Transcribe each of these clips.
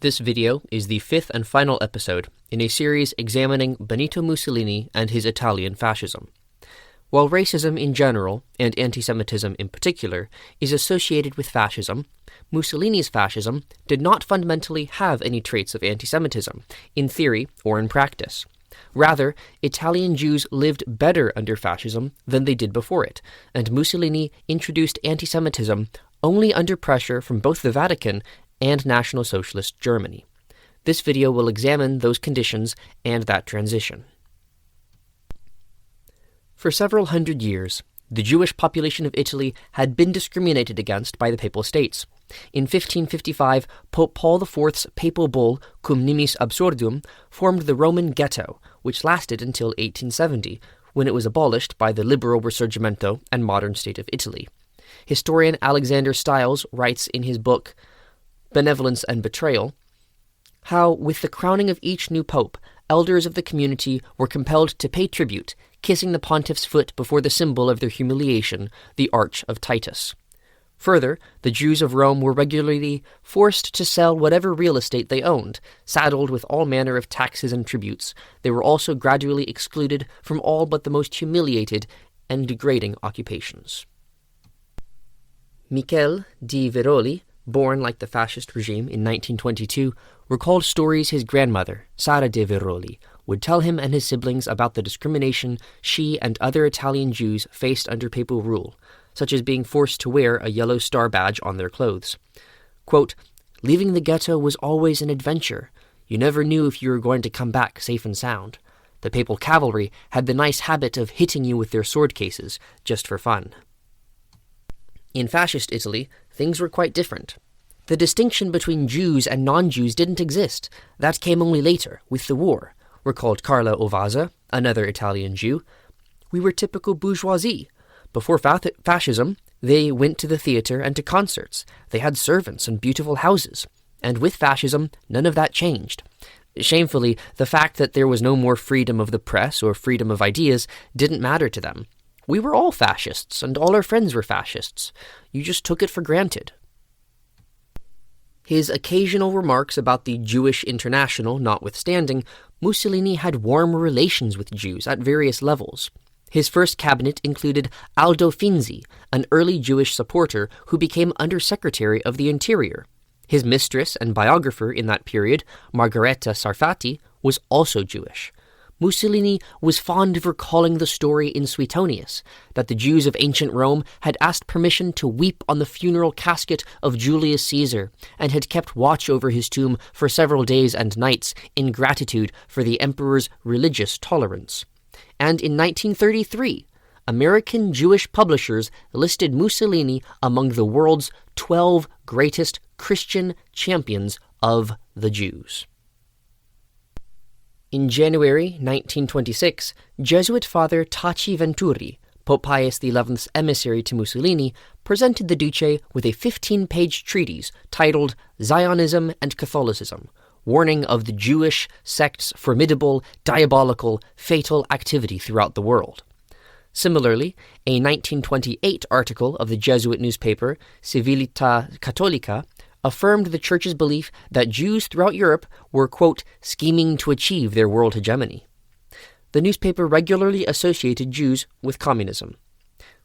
This video is the fifth and final episode in a series examining Benito Mussolini and his Italian fascism. While racism in general, and anti-Semitism in particular, is associated with fascism, Mussolini's fascism did not fundamentally have any traits of anti-Semitism, in theory or in practice. Rather, Italian Jews lived better under fascism than they did before it, and Mussolini introduced anti-Semitism only under pressure from both the Vatican and National Socialist Germany. This video will examine those conditions and that transition. For several hundred years, the Jewish population of Italy had been discriminated against by the Papal States. In 1555, Pope Paul IV's papal bull, Cum Nimis Absurdum, formed the Roman Ghetto, which lasted until 1870, when it was abolished by the liberal Risorgimento and modern state of Italy. Historian Alexander Stiles writes in his book, Benevolence and Betrayal, how, with the crowning of each new pope, elders of the community were compelled to pay tribute, kissing the pontiff's foot before the symbol of their humiliation, the Arch of Titus. Further, the Jews of Rome were regularly forced to sell whatever real estate they owned, saddled with all manner of taxes and tributes. They were also gradually excluded from all but the most humiliated and degrading occupations. Michele di Veroli, born like the fascist regime in 1922, recalled stories his grandmother, Sara de Veroli, would tell him and his siblings about the discrimination she and other Italian Jews faced under papal rule, such as being forced to wear a yellow star badge on their clothes. Quote, "Leaving the ghetto was always an adventure. You never knew if you were going to come back safe and sound. The papal cavalry had the nice habit of hitting you with their sword cases, just for fun." In fascist Italy, things were quite different. The distinction between Jews and non-Jews didn't exist. That came only later, with the war, recalled Carla Ovazza, another Italian Jew. "We were typical bourgeoisie. Before fascism, they went to the theater and to concerts. They had servants and beautiful houses. And with fascism, none of that changed. Shamefully, the fact that there was no more freedom of the press or freedom of ideas didn't matter to them. We were all fascists, and all our friends were fascists. You just took it for granted." His occasional remarks about the Jewish International notwithstanding, Mussolini had warm relations with Jews at various levels. His first cabinet included Aldo Finzi, an early Jewish supporter who became Undersecretary of the Interior. His mistress and biographer in that period, Margherita Sarfatti, was also Jewish. Mussolini was fond of recalling the story in Suetonius that the Jews of ancient Rome had asked permission to weep on the funeral casket of Julius Caesar and had kept watch over his tomb for several days and nights in gratitude for the emperor's religious tolerance. And in 1933, American Jewish publishers listed Mussolini among the world's 12 greatest Christian champions of the Jews. In January 1926, Jesuit Father Taci Venturi, Pope Pius XI's emissary to Mussolini, presented the Duce with a 15-page treatise titled Zionism and Catholicism, warning of the Jewish sect's formidable, diabolical, fatal activity throughout the world. Similarly, a 1928 article of the Jesuit newspaper Civiltà Cattolica affirmed the Church's belief that Jews throughout Europe were, quote, scheming to achieve their world hegemony. The newspaper regularly associated Jews with communism.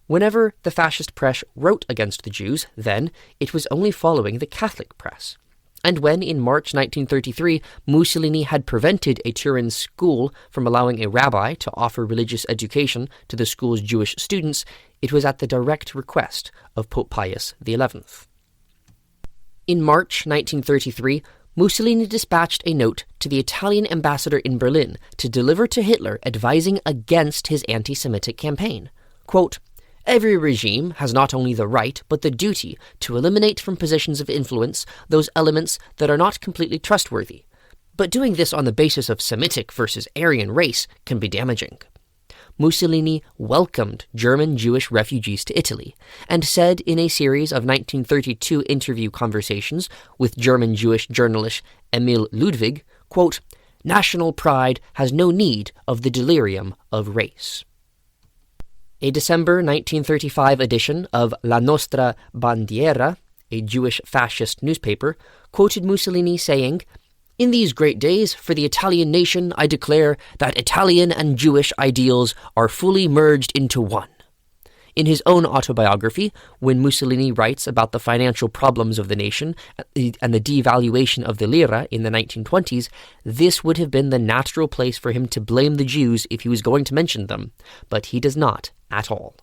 Whenever the fascist press wrote against the Jews, then, it was only following the Catholic press. And when, in March 1933, Mussolini had prevented a Turin school from allowing a rabbi to offer religious education to the school's Jewish students, it was at the direct request of Pope Pius XI. In March 1933, Mussolini dispatched a note to the Italian ambassador in Berlin to deliver to Hitler advising against his anti-Semitic campaign. Quote, "Every regime has not only the right but the duty to eliminate from positions of influence those elements that are not completely trustworthy. But doing this on the basis of Semitic versus Aryan race can be damaging." Mussolini welcomed German Jewish refugees to Italy and said in a series of 1932 interview conversations with German Jewish journalist Emil Ludwig, quote, "National pride has no need of the delirium of race." A December 1935 edition of La Nostra Bandiera a Jewish fascist newspaper, quoted Mussolini saying, "In these great days for the Italian nation, I declare that Italian and Jewish ideals are fully merged into one." In his own autobiography, when Mussolini writes about the financial problems of the nation and the devaluation of the lira in the 1920s, this would have been the natural place for him to blame the Jews if he was going to mention them, but he does not at all.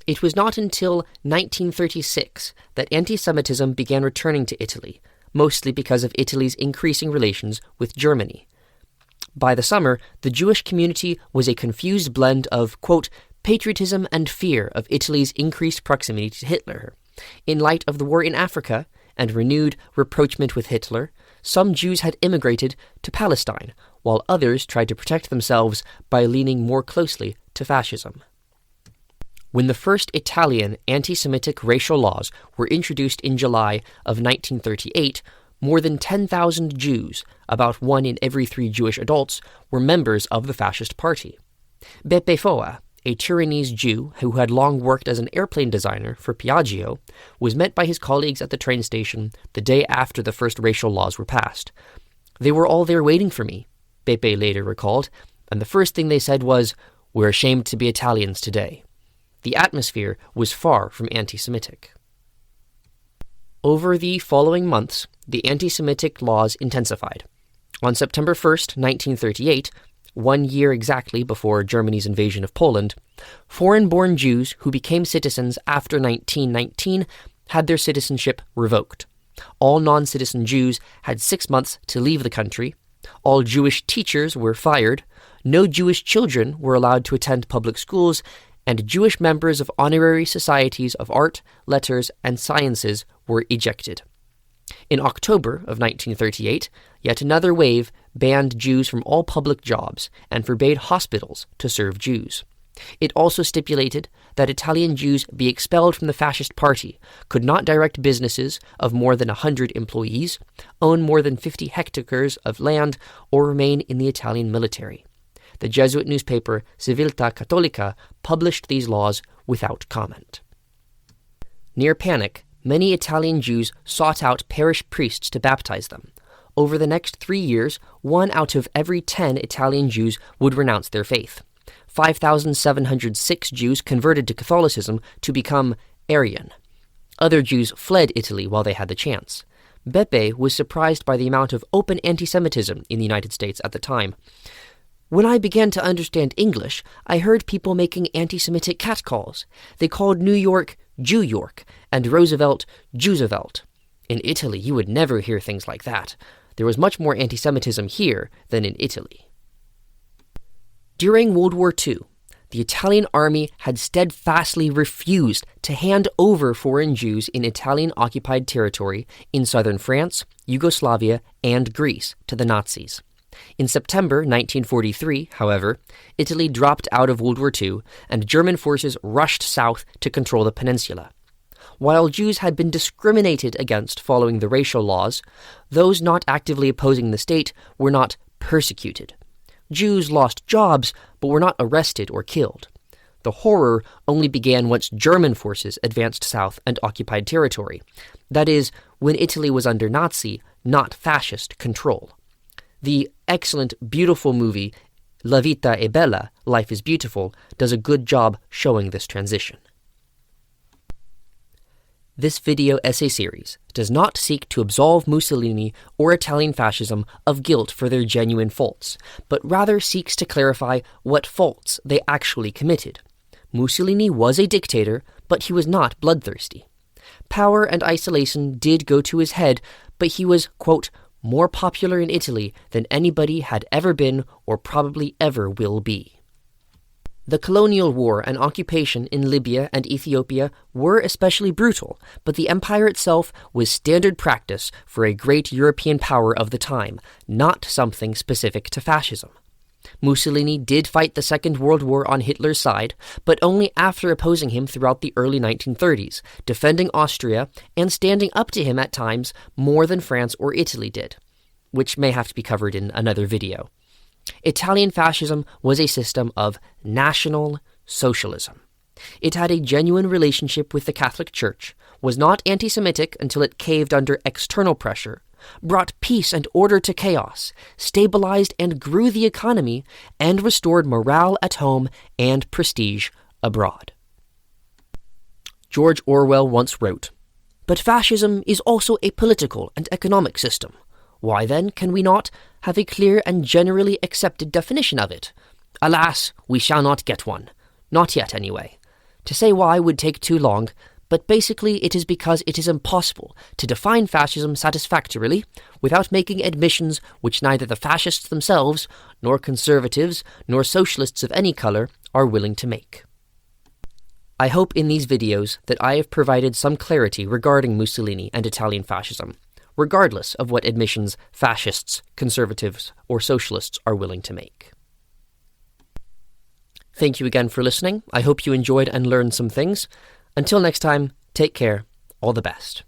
It was not until 1936 that anti-Semitism began returning to Italy, mostly because of Italy's increasing relations with Germany. By the summer, the Jewish community was a confused blend of, quote, patriotism and fear of Italy's increased proximity to Hitler. In light of the war in Africa and renewed rapprochement with Hitler, some Jews had immigrated to Palestine, while others tried to protect themselves by leaning more closely to fascism. When the first Italian anti-Semitic racial laws were introduced in July of 1938, more than 10,000 Jews, about 1 in every 3 Jewish adults, were members of the fascist party. Beppe Foa, a Turinese Jew who had long worked as an airplane designer for Piaggio, was met by his colleagues at the train station the day after the first racial laws were passed. "They were all there waiting for me," Beppe later recalled, "and the first thing they said was, 'We're ashamed to be Italians today.'" The atmosphere was far from anti-Semitic. Over the following months, the anti-Semitic laws intensified. On September 1st, 1938, 1 year exactly before Germany's invasion of Poland, foreign-born Jews who became citizens after 1919 had their citizenship revoked. All non-citizen Jews had 6 months to leave the country. All Jewish teachers were fired. No Jewish children were allowed to attend public schools, and Jewish members of honorary societies of art, letters, and sciences were ejected. In October of 1938, yet another wave banned Jews from all public jobs and forbade hospitals to serve Jews. It also stipulated that Italian Jews be expelled from the fascist party, could not direct businesses of more than 100 employees, own more than 50 hectares of land, or remain in the Italian military. The Jesuit newspaper Civiltà Cattolica published these laws without comment. Near panic, many Italian Jews sought out parish priests to baptize them. Over the next 3 years, 1 out of every 10 Italian Jews would renounce their faith. 5,706 Jews converted to Catholicism to become Aryan. Other Jews fled Italy while they had the chance. Beppe was surprised by the amount of open anti-Semitism in the United States at the time. "When I began to understand English, I heard people making anti-Semitic catcalls. They called New York Jew York and Roosevelt Jewsevelt. In Italy, you would never hear things like that. There was much more anti-Semitism here than in Italy." During World War II, the Italian army had steadfastly refused to hand over foreign Jews in Italian-occupied territory in southern France, Yugoslavia, and Greece to the Nazis. In September 1943, however, Italy dropped out of World War II, and German forces rushed south to control the peninsula. While Jews had been discriminated against following the racial laws, those not actively opposing the state were not persecuted. Jews lost jobs, but were not arrested or killed. The horror only began once German forces advanced south and occupied territory. That is, when Italy was under Nazi, not fascist, control. The excellent, beautiful movie La Vita è Bella, Life is Beautiful, does a good job showing this transition. This video essay series does not seek to absolve Mussolini or Italian fascism of guilt for their genuine faults, but rather seeks to clarify what faults they actually committed. Mussolini was a dictator, but he was not bloodthirsty. Power and isolation did go to his head, but he was, quote, more popular in Italy than anybody had ever been or probably ever will be. The colonial war and occupation in Libya and Ethiopia were especially brutal, but the empire itself was standard practice for a great European power of the time, not something specific to fascism. Mussolini did fight the Second World War on Hitler's side, but only after opposing him throughout the early 1930s, defending Austria and standing up to him at times more than France or Italy did, which may have to be covered in another video. Italian fascism was a system of National Socialism. It had a genuine relationship with the Catholic Church, was not anti-Semitic until it caved under external pressure, brought peace and order to chaos, stabilized and grew the economy, and restored morale at home and prestige abroad. George Orwell once wrote, "But fascism is also a political and economic system. Why then can we not have a clear and generally accepted definition of it? Alas, we shall not get one. Not yet, anyway. To say why would take too long, but basically it is because it is impossible to define fascism satisfactorily without making admissions which neither the fascists themselves, nor conservatives, nor socialists of any color are willing to make." I hope in these videos that I have provided some clarity regarding Mussolini and Italian fascism, regardless of what admissions fascists, conservatives, or socialists are willing to make. Thank you again for listening. I hope you enjoyed and learned some things. Until next time, take care. All the best.